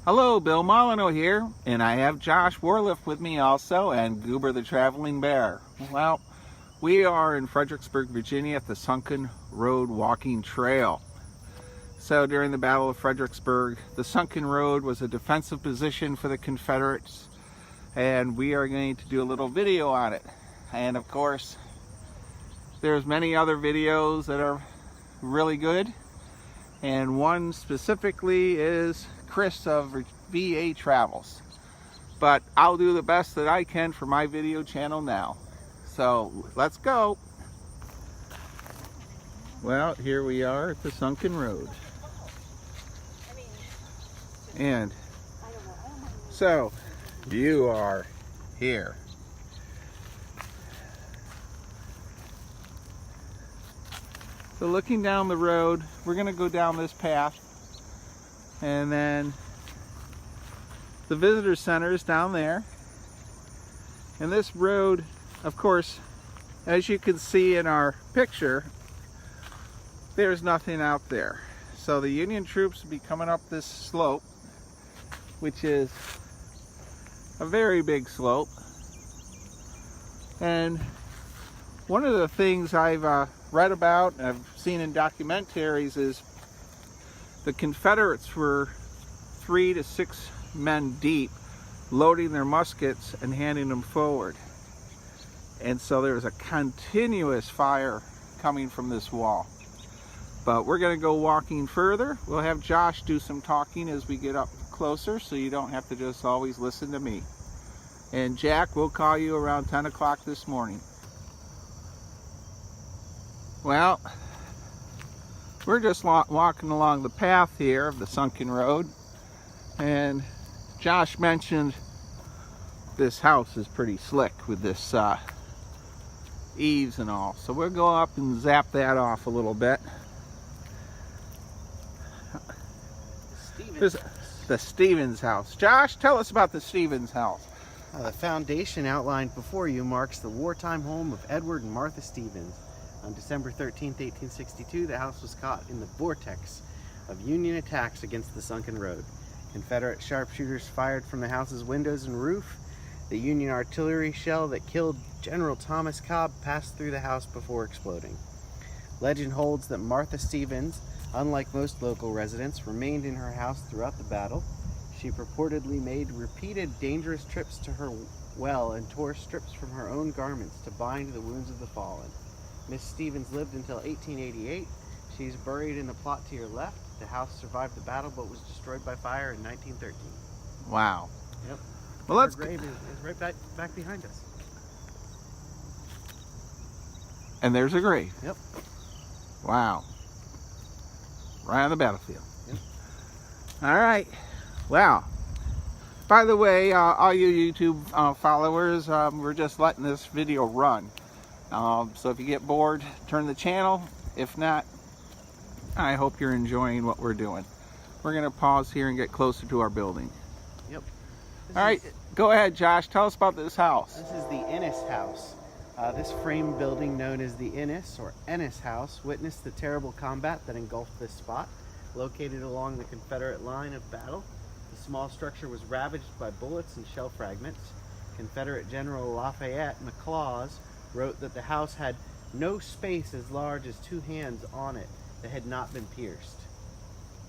Hello, Bill Molyneux here, and I have Josh Warliff with me also, and Goober the Traveling Bear. Well, we are in Fredericksburg, Virginia at the Sunken Road walking trail. So during the Battle of Fredericksburg, the Sunken Road was a defensive position for the Confederates, and we are going to do a little video on it. And of course, there's many other videos that are really good, and one specifically is Chris of VA Travels. But I'll do the best that I can for my video channel now. So let's go. Well, here we are at the Sunken Road. And so you are here. So looking down the road, we're going to go down this path, and then the visitor center is down there. And this road, of course, as you can see in our picture, there's nothing out there. So the Union troops will be coming up this slope, which is a very big slope. And one of the things I've read about and I've seen in documentaries is the Confederates were 3 to 6 men deep, loading their muskets and handing them forward. And so there was a continuous fire coming from this wall. But we're going to go walking further. We'll have Josh do some talking as we get up closer, so you don't have to just always listen to me. And Jack, we'll call you around 10 o'clock this morning. Well, we're just walking along the path here of the Sunken Road, and Josh mentioned this house is pretty slick with this eaves and all. So we'll go up and zap that off a little bit. The Stevens house. Josh, tell us about the Stevens house. The foundation outlined before you marks the wartime home of Edward and Martha Stevens. On December 13, 1862, the house was caught in the vortex of Union attacks against the Sunken Road. Confederate sharpshooters fired from the house's windows and roof. The Union artillery shell that killed General Thomas Cobb passed through the house before exploding. Legend holds that Martha Stevens, unlike most local residents, remained in her house throughout the battle. She purportedly made repeated dangerous trips to her well and tore strips from her own garments to bind the wounds of the fallen. Miss Stevens lived until 1888. She's buried in the plot to your left. The house survived the battle but was destroyed by fire in 1913. Wow. Yep. Well, her grave is right back behind us. And there's a grave. Yep. Wow. Right on the battlefield. Yep. All right. Wow. By the way, all you YouTube followers, we're just letting this video run. So if you get bored, turn the channel. If not, I hope you're enjoying what we're doing. We're going to pause here and get closer to our building. Yep. All right, go ahead, Josh. Tell us about this house. This is the Ennis House. This frame building, known as the Ennis or Ennis House, witnessed the terrible combat that engulfed this spot. Located along the Confederate line of battle, the small structure was ravaged by bullets and shell fragments. Confederate General Lafayette McLaws wrote that the house had no space as large as 2 hands on it that had not been pierced.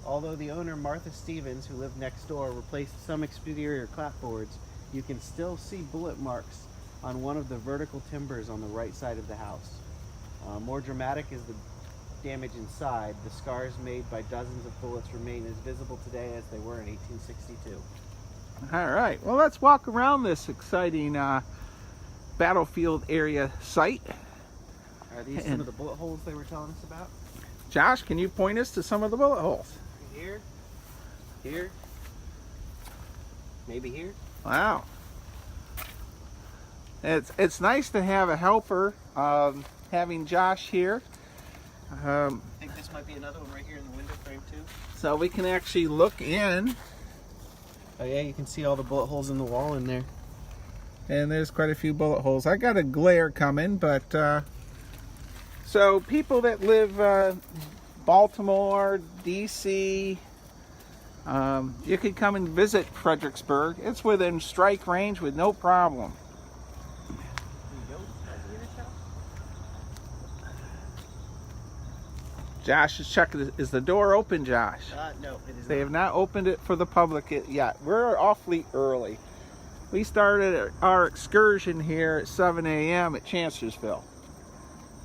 Although the owner, Martha Stevens, who lived next door, replaced some exterior clapboards, you can still see bullet marks on one of the vertical timbers on the right side of the house. More dramatic is the damage inside. The scars made by dozens of bullets remain as visible today as they were in 1862. All right, well, let's walk around this exciting battlefield area site. Are these some of the bullet holes they were telling us about? Josh, can you point us to some of the bullet holes? Here, here, maybe here. Wow. It's nice to have a helper, having Josh here. I think this might be another one right here in the window frame too. So we can actually look in. Oh yeah, you can see all the bullet holes in the wall in there. And there's quite a few bullet holes. I got a glare coming, but so people that live Baltimore, DC, You could come and visit Fredericksburg. It's within strike range with no problem. Josh is checking. Is the door open, Josh? No, it is They have not opened it for the public yet. We're awfully early. We started our excursion here at 7 a.m. at Chancellorsville.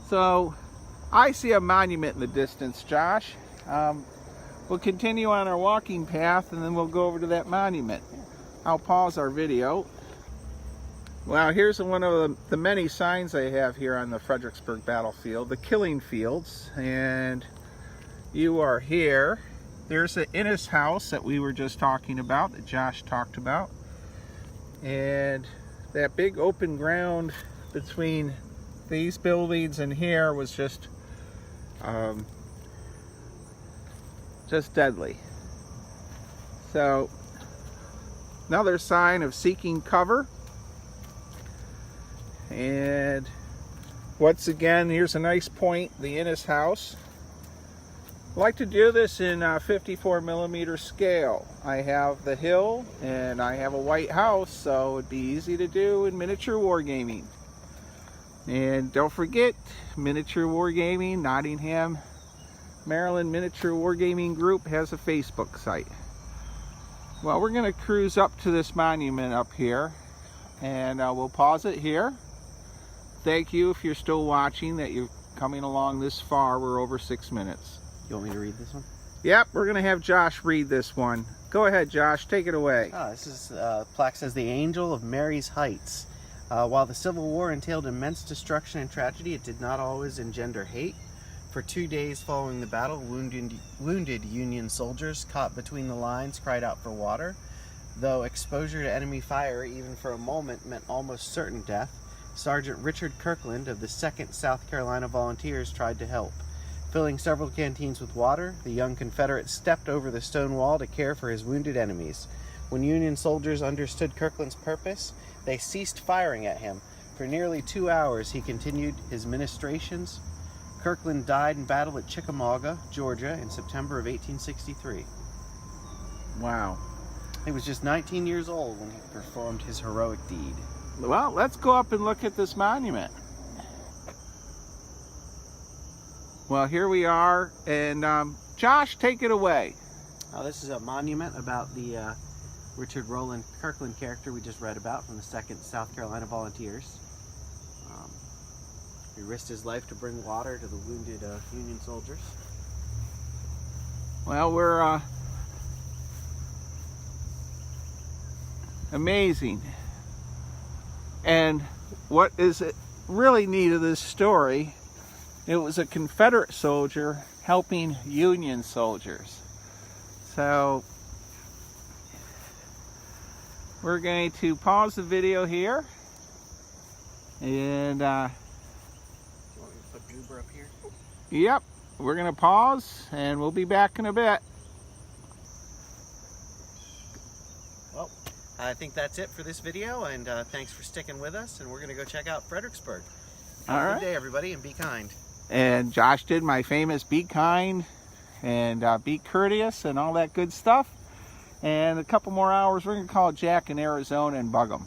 So I see a monument in the distance, Josh. We'll continue on our walking path and then we'll go over to that monument. I'll pause our video. Well, here's one of the many signs they have here on the Fredericksburg battlefield, the killing fields. And you are here. There's the Innes house that we were just talking about, that Josh talked about. And that big open ground between these buildings and here was just deadly. So, another sign of seeking cover. And once again, here's a nice point, the Innes house. I like to do this in 54mm scale. I have the hill and I have a white house, so it'd be easy to do in miniature wargaming. And don't forget, Miniature Wargaming, Nottingham, Maryland Miniature Wargaming Group has a Facebook site. Well, we're going to cruise up to this monument up here, and we'll pause it here. Thank you if you're still watching, that you're coming along this far. We're over 6 minutes. You want me to read this one? Yep, we're going to have Josh read this one. Go ahead, Josh, take it away. This is plaque says, "The Angel of Marye's Heights." While the Civil War entailed immense destruction and tragedy, it did not always engender hate. For 2 days following the battle, wounded Union soldiers caught between the lines cried out for water. Though exposure to enemy fire, even for a moment, meant almost certain death, Sergeant Richard Kirkland of the 2nd South Carolina Volunteers tried to help. Filling several canteens with water, the young Confederate stepped over the stone wall to care for his wounded enemies. When Union soldiers understood Kirkland's purpose, they ceased firing at him. For nearly 2 hours, he continued his ministrations. Kirkland died in battle at Chickamauga, Georgia, in September of 1863. Wow. He was just 19 years old when he performed his heroic deed. Well, let's go up and look at this monument. Well, here we are, and Josh, take it away. This is a monument about the Richard Rowland Kirkland character we just read about from the 2nd South Carolina Volunteers. He risked his life to bring water to the wounded Union soldiers. Well, we're amazing. And what is really neat of this story, it was a Confederate soldier helping Union soldiers. So we're going to pause the video here, and Do you want me to put Goober up here? yep, we're going to pause and we'll be back in a bit. Well, I think that's it for this video, and thanks for sticking with us, and we're going to go check out Fredericksburg. All Have a right. good day, everybody, and be kind. And Josh did my famous be kind and be courteous and all that good stuff. And a couple more hours, we're going to call Jack in Arizona and bug him.